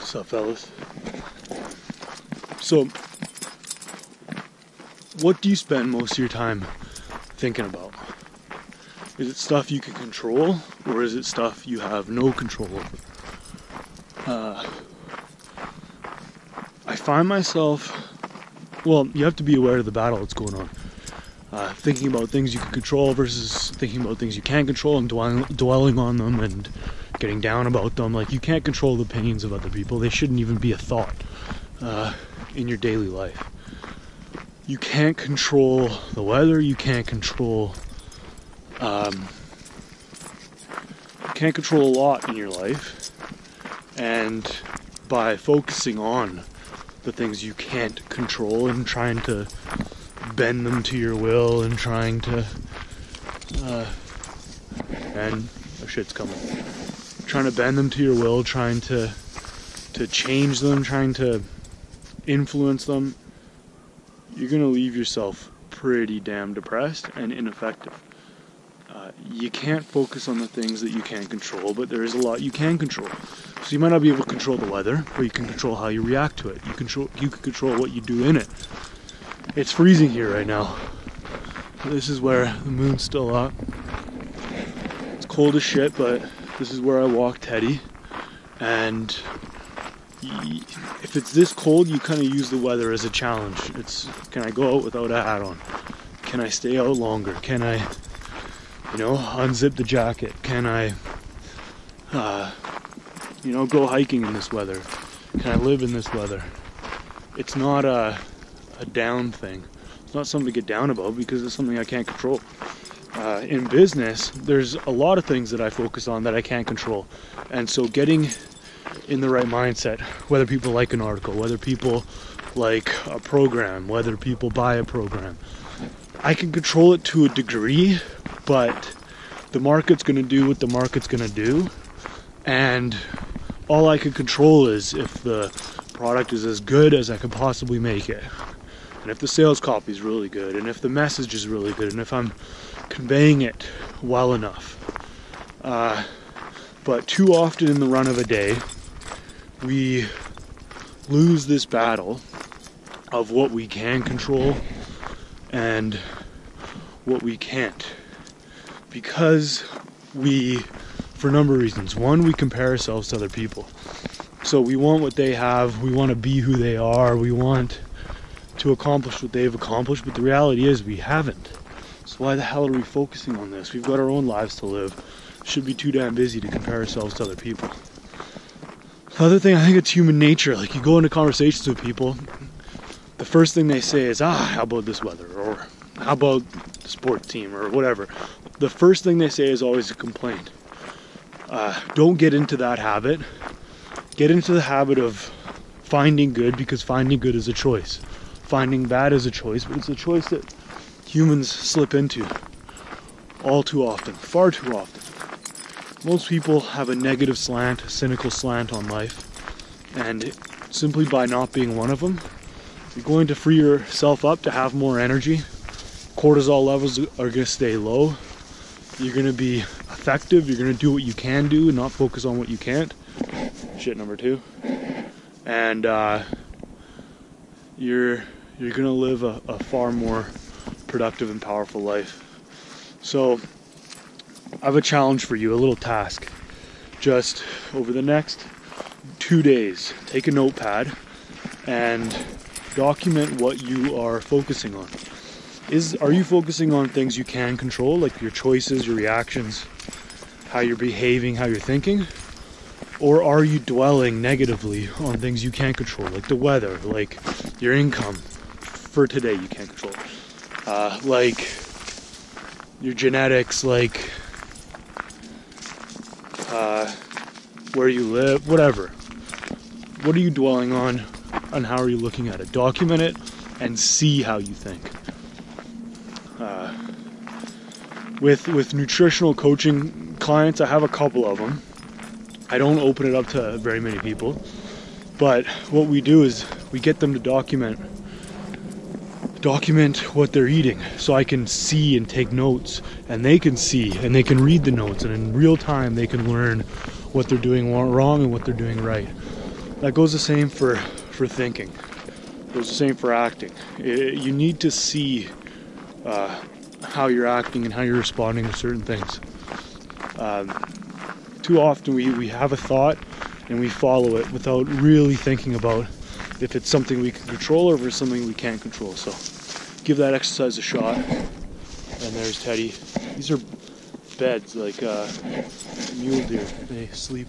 What's up, fellas? So, what do you spend most of your time thinking about? Is it stuff you can control, or is it stuff you have no control over? I find myself, well, you have to be aware of the battle that's going on. Thinking about things you can control versus thinking about things you can't control and dwelling on them and getting down about them. Like, you can't control the opinions of other people. They shouldn't even be a thought in your daily life. You can't control the weather. You can't control a lot in your life. And by focusing on the things you can't control and trying to bend them to your will and trying to shit's coming. Trying to bend them to your will, trying to change them, trying to influence them, you're gonna leave yourself pretty damn depressed and ineffective. You can't focus on the things that you can't control, but there is a lot you can control. So you might not be able to control the weather, but you can control how you react to it. You can control what you do in it. It's freezing here right now. This is where the moon's still up. It's cold as shit, but this is where I walk Teddy. And if it's this cold, you kind of use the weather as a challenge. It's, can I go out without a hat on? Can I stay out longer? Can I, unzip the jacket? Can I, go hiking in this weather? Can I live in this weather? It's not a down thing. It's not something to get down about because it's something I can't control. In business, there's a lot of things that I focus on that I can't control. And so getting in the right mindset, whether people like an article, whether people like a program, whether people buy a program, I can control it to a degree, but the market's going to do what the market's going to do. And all I can control is if the product is as good as I can possibly make it. And if the sales copy is really good, and if the message is really good, and if I'm conveying it well enough. But too often in the run of a day, we lose this battle of what we can control and what we can't. Because for a number of reasons. One, we compare ourselves to other people. So we want what they have, we want to be who they are, we want to accomplish what they've accomplished, but the reality is we haven't. So why the hell are we focusing on this? We've got our own lives to live. Should be too damn busy to compare ourselves to other people. The other thing, I think it's human nature. Like, you go into conversations with people, the first thing they say is, how about this weather? Or how about the sports team? Or whatever. The first thing they say is always a complaint. Don't get into that habit. Get into the habit of finding good, because finding good is a choice. Finding bad is a choice, but it's a choice that humans slip into all too often, far too often. Most people have a negative slant, a cynical slant on life, and simply by not being one of them, you're going to free yourself up to have more energy. Cortisol levels are going to stay low. You're going to be effective. You're going to do what you can do and not focus on what you can't. Shit number 2. And you're going to live a far more productive and powerful life. So I have a challenge for you, a little task. Just over the next 2 days, take a notepad and document what you are focusing on. Are you focusing on things you can control, like your choices, your reactions, how you're behaving, how you're thinking? Or are you dwelling negatively on things you can't control, like the weather, like your income for today you can't control, like your genetics, like where you live, whatever. What are you dwelling on and how are you looking at it? Document it and see how you think. With nutritional coaching clients, I have a couple of them. I don't open it up to very many people, but what we do is we get them to document what they're eating, so I can see and take notes, and they can see and they can read the notes, and in real time they can learn what they're doing wrong and what they're doing right. That goes the same for thinking. It goes the same for acting. You need to see how you're acting and how you're responding to certain things. Too often we have a thought and we follow it without really thinking about if it's something we can control or if it's something we can't control. So give that exercise a shot. And there's Teddy. These are beds like mule deer. They sleep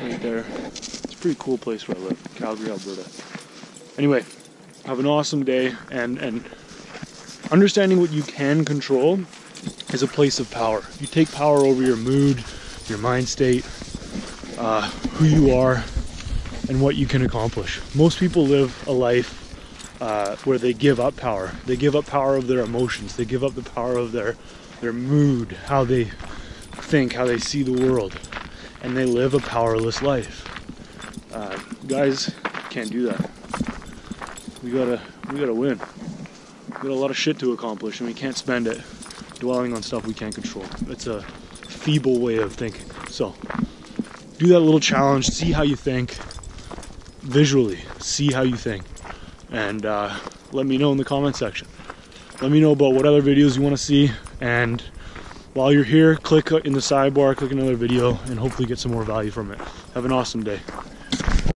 right there. It's a pretty cool place where I live, Calgary, Alberta. Anyway, have an awesome day, and understanding what you can control is a place of power. You take power over your mood, your mind state, who you are, and what you can accomplish. Most people live a life where they give up power. They give up power of their emotions. They give up the power of their mood, how they think, how they see the world, and they live a powerless life. Guys, can't do that. We gotta win. We got a lot of shit to accomplish, and we can't spend it dwelling on stuff we can't control. It's a feeble way of thinking. So do that little challenge. See how you think visually. See how you think, and let me know in the comment section. Let me know about what other videos you want to see, and while you're here, click in the sidebar, click another video, and hopefully get some more value from it. Have an awesome day.